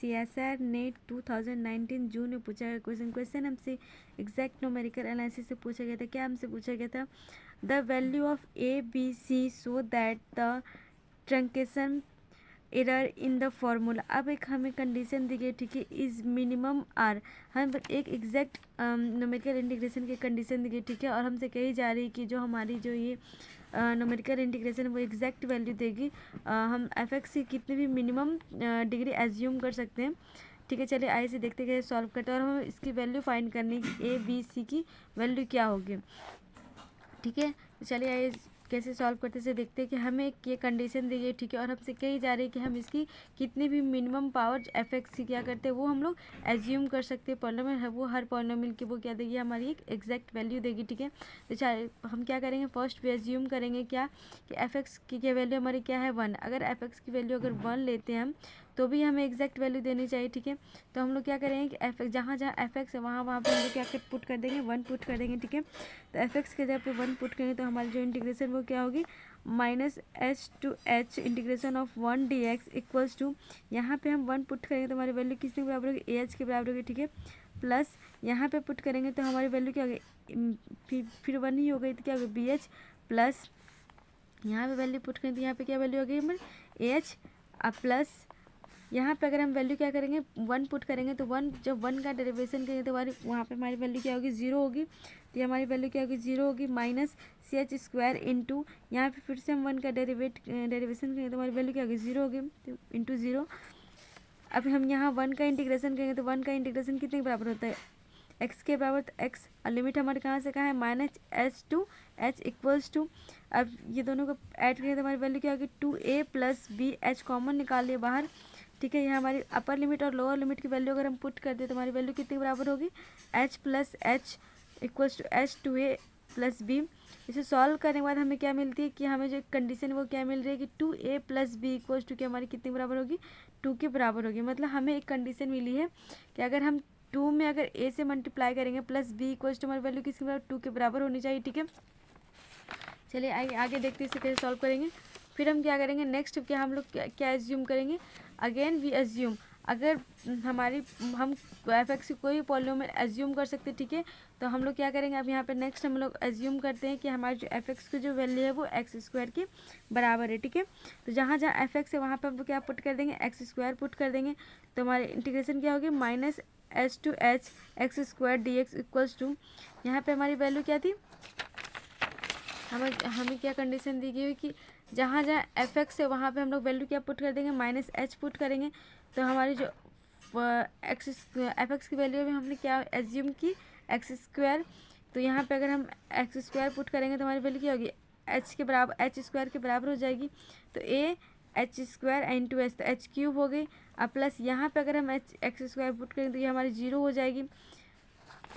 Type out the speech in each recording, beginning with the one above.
CSIR net 2019 जून में पूछा गया क्वेश्चन हमसे एग्जैक्ट न्यूमेरिकल एनालिसिस से पूछा गया था। क्या हमसे पूछा गया था? The value of ABC so that the truncation error in the formula. अब एक हमें कंडीशन दी गई, ठीक है, इज मिनिमम आर। हम एक एग्जैक्ट न्यूमेरिकल इंटीग्रेशन की कंडीशन दी गई, ठीक है, और हमसे कही जा रही है कि जो हमारी जो ये न्यूमेरिकल इंटीग्रेशन वो एग्जैक्ट वैल्यू देगी। हम f(x) की कितनी भी मिनिमम डिग्री एज्यूम कर सकते हैं, ठीक है। चलिए आइए से देखते कैसे सॉल्व करते हैं, और हमें इसकी वैल्यू फाइंड करनी है कि ABC की वैल्यू क्या होगी, ठीक है। तो चलिए आइए कैसे सॉल्व करते से देखते हैं कि हमें एक ये कंडीशन दी गई, ठीक है, और हमसे कही जा रही है कि हम इसकी कितनी भी मिनिमम पावर f(x) की क्या करते हैं वो हम लोग एज्यूम कर सकते हैं। पॉलिनोमियल है वो हर पॉलिनोमियल की वो क्या देगी, हमारी एक एग्जैक्ट वैल्यू देगी, ठीक है। तो चलिए हम क्या करेंगे, फर्स्ट भी एज्यूम करेंगे क्या कि f(x) की वैल्यू हमारी क्या है 1। अगर f(x) की वैल्यू अगर 1 लेते हैं हम तो भी हमें एग्जैक्ट वैल्यू देनी चाहिए, ठीक है। तो हम लोग क्या करेंगे कि f(x) जहाँ जहाँ f(x) है वहाँ वहाँ पे हम लोग क्या पुट कर देंगे 1 पुट कर देंगे, ठीक है। तो f(x) के जगह पे 1 पुट करेंगे तो हमारी जो इंटीग्रेशन वो क्या होगी, -h to h integration of 1 dx equals to, यहाँ पे हम 1 पुट करेंगे तो हमारी वैल्यू किसके बराबर होगी, ah के बराबर होगी, ठीक है। प्लस यहाँ पे पुट करेंगे तो हमारी वैल्यू क्या होगी, फिर 1 ही हो गई तो क्या होगी bh, प्लस यहाँ पे वैल्यू पुट करेंगे तो यहाँ पे क्या वैल्यू होगी हमारी ah, प्लस यहाँ पे अगर हम वैल्यू क्या करेंगे 1 पुट करेंगे तो 1 जब 1 का डेरिवेशन करेंगे तो हमारी वहाँ पे हमारी वैल्यू क्या होगी 0 होगी। तो ये हमारी वैल्यू क्या होगी 0 होगी, माइनस CH² इंटू यहाँ पे फिर से हम 1 का डेरिवेशन करेंगे तो हमारी वैल्यू क्या होगी 0 होगी, तो इंटू 0। अब हम यहाँ 1 का इंटीग्रेशन करेंगे तो 1 का इंटीग्रेशन कितने के बराबर होता है, x के बराबर, तो x और लिमिट हमारे कहाँ से कहाँ है -h to h equals to. अब ये दोनों को ऐड करेंगे तो हमारी वैल्यू क्या होगी 2a + b, h कॉमन निकाल लिए बाहर, ठीक है। यहाँ हमारी अपर लिमिट और लोअर लिमिट की वैल्यू अगर हम पुट कर दें तो हमारी वैल्यू कितनी बराबर होगी, h + h equals to h 2a + b। इसे सॉल्व करने के बाद हमें क्या मिलती है कि हमें जो कंडीशन वो क्या मिल रही है कि 2a + b इक्वल्स टू, कि हमारी कितनी बराबर होगी 2 के बराबर होगी। मतलब हमें एक कंडीशन मिली है कि अगर हम 2 में अगर a से मल्टीप्लाई करेंगे प्लस b इक्वल्स टू, हमारी वैल्यू किसके बराबर 2 के बराबर होनी चाहिए, ठीक है। चलिए आगे देखते हैं इसे कैसे सॉल्व करेंगे। फिर हम क्या करेंगे नेक्स्ट, क्या हम लोग क्या एज्यूम करेंगे, अगेन वी एज्यूम, अगर हमारी हम f(x) की कोई पॉलिनोमियल एज्यूम कर सकते हैं, ठीक है। तो हम लोग क्या करेंगे, अब यहाँ पे नेक्स्ट हम लोग एज्यूम करते हैं कि हमारी जो f(x) की जो वैल्यू है वो x² के बराबर है, ठीक है। तो जहाँ जहाँ f(x) है वहाँ पर हम क्या पुट कर देंगे x² पुट कर देंगे, तो हमारी इंटीग्रेशन क्या होगी -h to h x² dx equals to, यहाँ पे हमारी वैल्यू क्या थी, हमें क्या कंडीशन दी गई है कि जहाँ जहाँ f(x) है वहाँ पे हम लोग वैल्यू क्या पुट कर देंगे -h पुट करेंगे। तो हमारी जो f(x) की वैल्यू में हमने क्या एज्यूम की x²। तो यहाँ पे अगर हम x² पुट करेंगे तो हमारी वैल्यू क्या होगी h के बराबर, h² के बराबर हो जाएगी। तो a h² इंटू h, तो h³ हो गई। अब प्लस यहाँ पे अगर हम x² पुट करेंगे तो ये हमारी 0 हो जाएगी।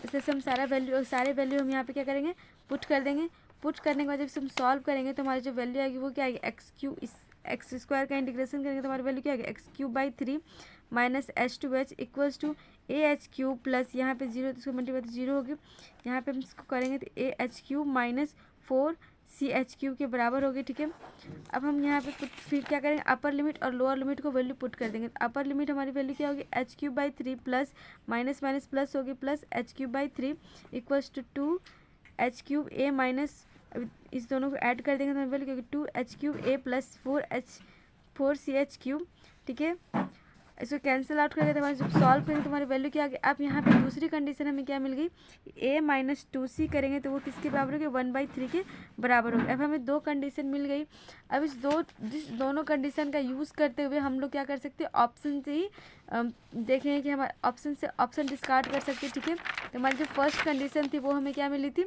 इससे हम सारे वैल्यू हम यहाँ पे क्या करेंगे पुट कर देंगे। पुट करने के बाद जब हम सॉल्व करेंगे तो हमारी जो वैल्यू आएगी वो क्या आएगी x³ इस x² का इंटीग्रेशन करेंगे तो हमारी वैल्यू क्या आएगी x³ - h to h equals to ah³ plus यहाँ पे 0 तो इसको मल्टीप्लाई तो 0 होगी। यहाँ पे हम इसको करेंगे तो ah³ - 4ch³ के बराबर होगी, ठीक है। अब हम यहाँ पे फिर क्या करेंगे, अपर लिमिट और लोअर लिमिट को वैल्यू पुट कर देंगे। अपर लिमिट हमारी वैल्यू क्या होगी h³ plus minus minus plus होगी, plus h³ equals to 2h³ a minus, इस दोनों को ऐड कर देंगे तो हमें वैल्यू क्या होगी 2h³ a प्लस 4ch⁴ ठीक है। इसको कैंसिल आउट करके हमारे जब सॉल्व करेंगे तो हमारी वैल्यू क्या आ गई। अब यहाँ पे दूसरी कंडीशन हमें क्या मिल गई, a - 2c करेंगे तो वो किसके बराबर होगी 1/3 के बराबर होगी। अब हमें दो कंडीशन मिल गई। अब इस दोनों कंडीशन का यूज़ करते हुए हम लोग क्या कर सकते हैं, ऑप्शन से ही देखेंगे कि हमारे ऑप्शन से ऑप्शन डिस्कार्ड कर सकते हैं, ठीक है। तो हमारी जो फर्स्ट कंडीशन थी वो हमें क्या मिली थी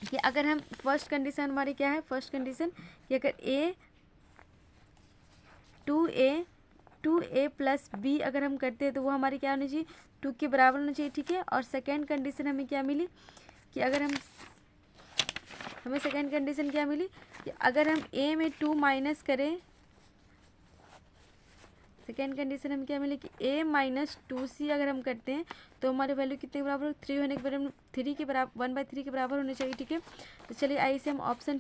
कि अगर हम फर्स्ट कंडीशन हमारी क्या है, फर्स्ट कंडीशन कि अगर टू ए प्लस बी अगर हम करते हैं तो वो हमारी क्या होनी चाहिए 2 के बराबर होनी चाहिए, ठीक है। और सेकेंड कंडीशन हमें क्या मिली कि अगर हमें सेकेंड कंडीशन क्या मिली कि अगर हम a में 2 माइनस करें सेकेंड कंडीशन हमें क्या मिलेगी, a माइनस 2c अगर हम करते हैं तो हमारी वैल्यू कितने के बराबर, 3 होने के बराबर, 3 के बराबर 1/3 के बराबर होने चाहिए। ठीक है, तो चलिए आई से हम ऑप्शन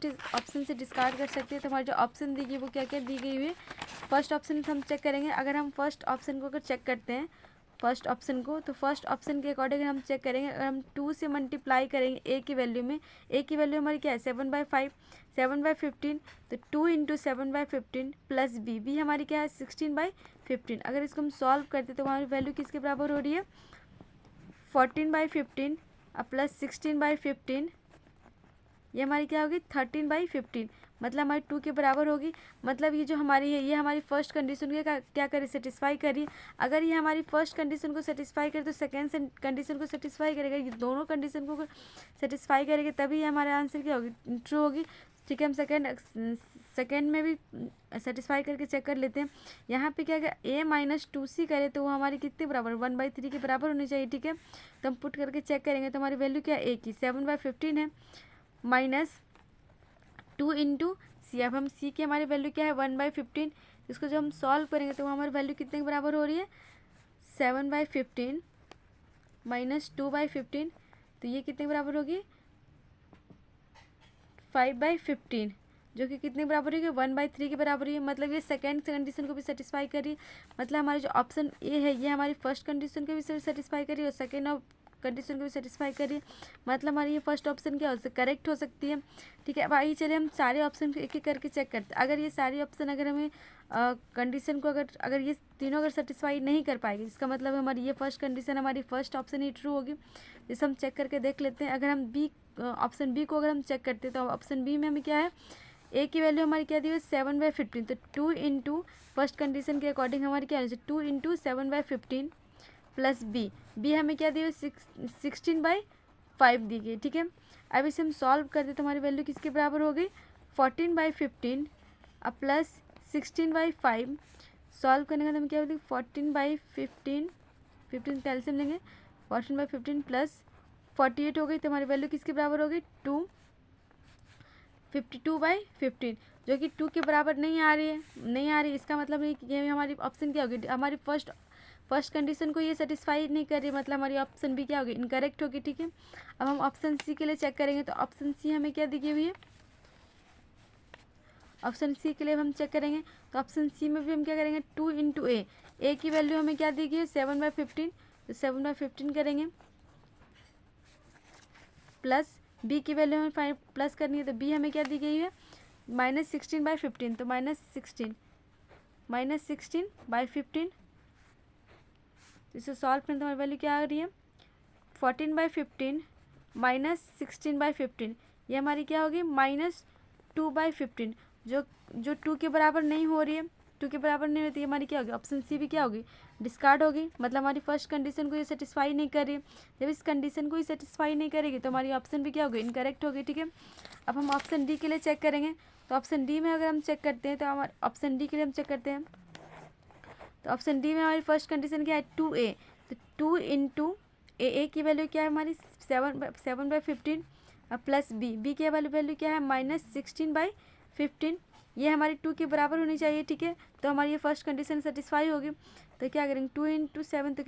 से डिस्कार्ड कर सकते हैं। तो हमारी जो ऑप्शन दी गई वो क्या क्या दी गई हुई है, फर्स्ट ऑप्शन हम चेक करेंगे। अगर हम फर्स्ट ऑप्शन को अगर चेक करते हैं फर्स्ट ऑप्शन को, तो फर्स्ट ऑप्शन के अकॉर्डिंग हम चेक करेंगे। अगर हम 2 से मल्टीप्लाई करेंगे ए की वैल्यू में, ए की वैल्यू हमारी क्या है 7/5, 7/15, तो 2 इंटू 7/15 प्लस बी हमारी क्या है 16/15। अगर इसको हम सॉल्व करते तो हमारी वैल्यू किसके बराबर हो रही है 14/15 और प्लस 16/15, ये हमारी क्या होगी 13/15, मतलब हमारी 2 के बराबर होगी। मतलब ये जो हमारी है ये हमारी फर्स्ट कंडीशन के क्या करे सेटिस्फाई करिए। अगर ये हमारी फर्स्ट कंडीशन को सेटिस्फाई करे तो सेकेंड कंडीशन को सेटिस्फाई करेगा। ये दोनों कंडीशन को सेटिस्फाई करेगा तभी ये हमारा आंसर क्या होगी ट्रू होगी। ठीक है, हम सेकेंड में भी सेटिस्फाई करके चेक कर लेते हैं। यहाँ पे क्या है a माइनस 2c करे तो वो हमारी कितने बराबर 1/3 के बराबर होनी चाहिए। ठीक है, तो हम पुट करके चेक करेंगे तो हमारी वैल्यू क्या है a की 7/15 है माइनस 2 इंटू सी। अब हम सी की हमारी वैल्यू क्या है 1/15, इसको जब हम सॉल्व करेंगे तो वो हमारी वैल्यू कितने के बराबर हो रही है 7/15 माइनस 2/15, तो ये कितने के बराबर होगी 5/15, जो कि कितने बराबर होगी 1/3 के बराबर है। मतलब ये सेकेंड कंडीशन को भी सेटिस्फाई करी। मतलब हमारी जो ऑप्शन ए है ये हमारी फर्स्ट कंडीशन को भी सेटिस्फाई करी और सेकेंड कंडीशन को भी सेटिस्फाई करिए। मतलब हमारी ये फर्स्ट ऑप्शन क्या हो करेक्ट हो सकती है। ठीक है, अब आइए चलिए हम सारे ऑप्शन को एक एक करके चेक करते हैं। अगर ये सारी ऑप्शन अगर हमें कंडीशन को अगर ये तीनों अगर सेटिस्फाई नहीं कर पाएगी, इसका मतलब हमारी ये फर्स्ट कंडीशन हमारी फर्स्ट ऑप्शन ही ट्रू होगी। जिसे हम चेक करके देख लेते हैं। अगर हम बी ऑप्शन बी को अगर हम चेक करते हैं तो ऑप्शन बी में हमें क्या है ए की वैल्यू हमारी क्या दी हुई 7/15, तो 2 इंटू फर्स्ट कंडीशन के अकॉर्डिंग हमारी क्या है 2 इंटू 7/15 प्लस बी हमें क्या दी हुई 16/5 दी गई। ठीक है, अब इसे हम सॉल्व करते तो हमारी वैल्यू किसके बराबर हो गई 14/15 और प्लस 16/5। सॉल्व करने का तो हमें क्या होती है 14/15, 15 कैल्शियम लेंगे 14/15 प्लस 48 हो गई। तो हमारी वैल्यू किसके बराबर होगी 52/15, जो कि 2 के बराबर नहीं आ रही। इसका मतलब ये हमारी ऑप्शन क्या होगी हमारी फर्स्ट कंडीशन को ये सेटिस्फाई नहीं कर रही, मतलब हमारी ऑप्शन बी क्या होगी इनकरेक्ट होगी। ठीक है, अब हम ऑप्शन सी के लिए चेक करेंगे तो ऑप्शन सी हमें क्या दी हुई है, ऑप्शन सी के लिए हम चेक करेंगे तो ऑप्शन सी में भी हम क्या करेंगे 2 इंटू ए की वैल्यू हमें क्या दी गई है 7/15, तो 7/15 करेंगे प्लस बी की वैल्यू हमें 5 प्लस करनी है, तो बी हमें क्या दी गई है -16/15, तो -16/15, इसे सॉल्व करें तो हमारी वैल्यू क्या आ रही है 14/15 -16/15, ये हमारी क्या होगी -2/15, जो 2 के बराबर नहीं हो रही है। 2 के बराबर नहीं होती, हमारी क्या होगी ऑप्शन सी भी क्या होगी डिस्कार्ड होगी। मतलब हमारी फर्स्ट कंडीशन को ये सेटिस्फाई नहीं कर रही है। जब इस कंडीशन को ही सेटिस्फाई नहीं करेगी तो हमारी ऑप्शन भी क्या होगी इनकरेक्ट होगी। ठीक है, अब हम ऑप्शन डी के लिए चेक करेंगे तो ऑप्शन डी में अगर हम चेक करते हैं तो हमारे ऑप्शन डी के लिए हम चेक करते हैं तो ऑप्शन डी में हमारी फर्स्ट कंडीशन क्या है 2a, तो 2 इंटू ए की वैल्यू क्या है हमारी 7/15 और प्लस बी की वैल्यू क्या है -16/15, ये हमारी 2 के बराबर होनी चाहिए। ठीक है, तो हमारी ये फर्स्ट कंडीशन सेटिस्फाई होगी। तो क्या करेंगे 2 इंटू 7 तो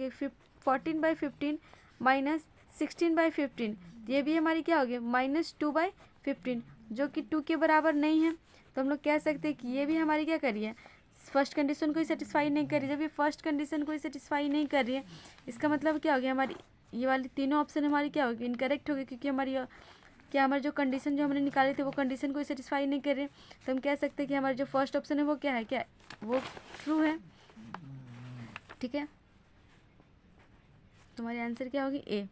14/15 -16/15, ये भी हमारी क्या होगी -2/15, जो कि 2 के बराबर नहीं है। तो हम लोग कह सकते हैं कि ये भी हमारी क्या करिए फर्स्ट कंडीशन को ही सेटिस्फाई नहीं कर रही। जब ये फर्स्ट कंडीशन को ही सेटिस्फाई नहीं कर रही है इसका मतलब क्या हो गया हमारी ये वाली तीनों ऑप्शन हमारी क्या होगी इनकरेक्ट होगी, क्योंकि हमारी जो कंडीशन जो हमने निकाली थी वो कंडीशन को ही सेटिस्फाई नहीं कर रही। तो हम कह सकते हैं कि हमारा जो फर्स्ट ऑप्शन है वो क्या है वो ट्रू है। ठीक है, तुम्हारी आंसर क्या होगी ए।